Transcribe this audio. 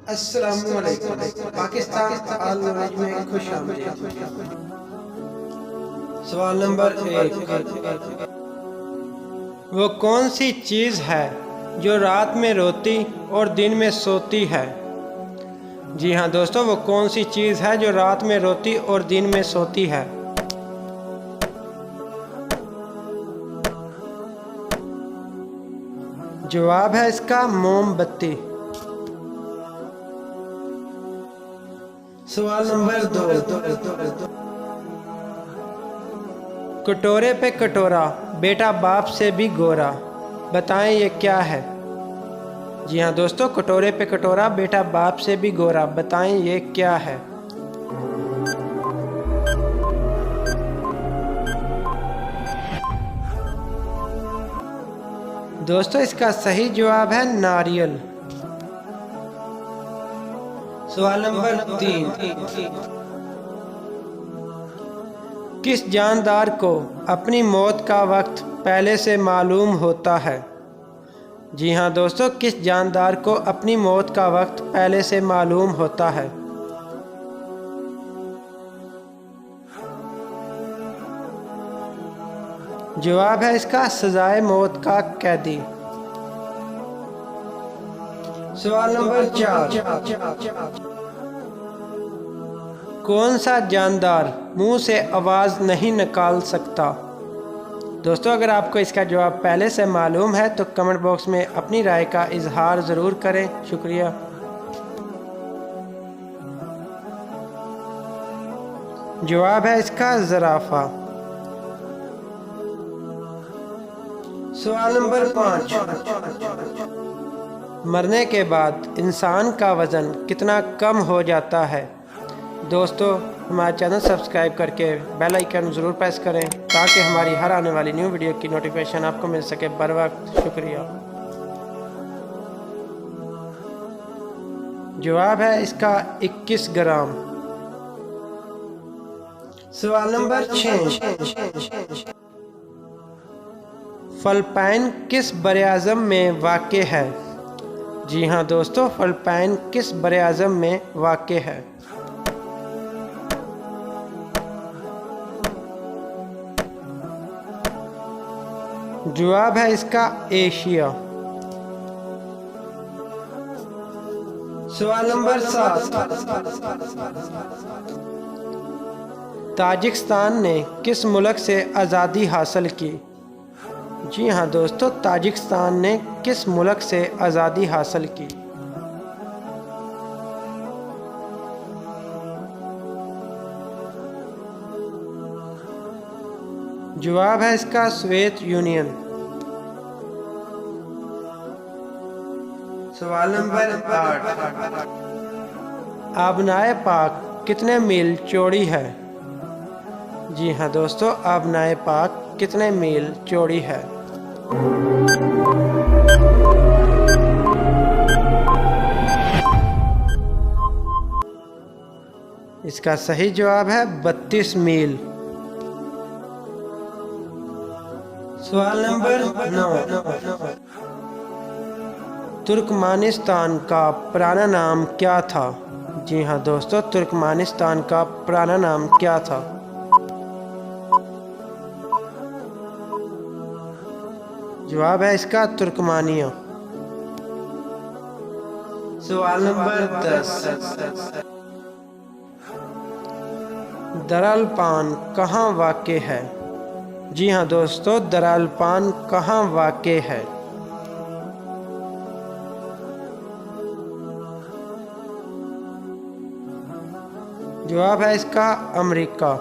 अस्सलामुअलैकुम। Pakistan all knowledge में खुश आमदीद। सवाल नंबर 1, वो कौन सी चीज़ है जो रात में रोती और दिन में सोती है? जी हाँ दोस्तों, वो कौन सी चीज़ है जो रात में रोती और दिन में सोती है? जवाब है इसका मोमबत्ती। सवाल नंबर 2, कटोरे पे कटोरा, बेटा बाप से भी गोरा, बताएं ये क्या है? जी हाँ दोस्तों, कटोरे पे कटोरा, बेटा बाप से भी गोरा, बताएं ये क्या है? दोस्तों इसका सही जवाब है नारियल। सवाल नंबर 3, किस जानदार को अपनी मौत का वक्त पहले से मालूम होता है? जी हाँ दोस्तों, किस जानदार को अपनी मौत का वक्त पहले से मालूम होता है? जवाब है इसका सजाए मौत का कैदी। सवाल नंबर 4, कौन सा जानदार मुंह से आवाज़ नहीं निकाल सकता? दोस्तों अगर आपको इसका जवाब पहले से मालूम है तो कमेंट बॉक्स में अपनी राय का इजहार ज़रूर करें। शुक्रिया। जवाब है इसका ज़राफ़ा। सवाल नंबर 5, मरने के बाद इंसान का वज़न कितना कम हो जाता है? दोस्तों हमारे चैनल सब्सक्राइब करके बेल आइकन ज़रूर प्रेस करें ताकि हमारी हर आने वाली न्यू वीडियो की नोटिफिकेशन आपको मिल सके बर वक्त। शुक्रिया। जवाब है इसका 21 ग्राम। सवाल नंबर 6, फिलिपाइन किस बरे-आज़म में वाक़ है? जी हाँ दोस्तों, फिलिपाइन किस बरे-आज़म में वाक़ है? जवाब है इसका एशिया। सवाल नंबर 7, ताजिकिस्तान ने किस मुल्क से आज़ादी हासिल की? जी हाँ दोस्तों, ताजिकिस्तान ने किस मुल्क से आज़ादी हासिल की? जवाब है इसका सोवियत यूनियन। सवाल नंबर 8, आबनाए पाक कितने मील चौड़ी है? जी हाँ दोस्तों, आबनाए पाक कितने मील चौड़ी है? इसका सही जवाब है 32 मील। सवाल नंबर 9, तुर्कमानिस्तान का पुराना नाम क्या था? जी हाँ दोस्तों, तुर्कमानिस्तान का पुराना नाम क्या था? जवाब है इसका तुर्कमानिया। सवाल नंबर 10, दरालपान कहाँ वाक़ है? जी हाँ दोस्तों, दरालपान कहाँ वाक़ है? जवाब है इसका अमेरिका।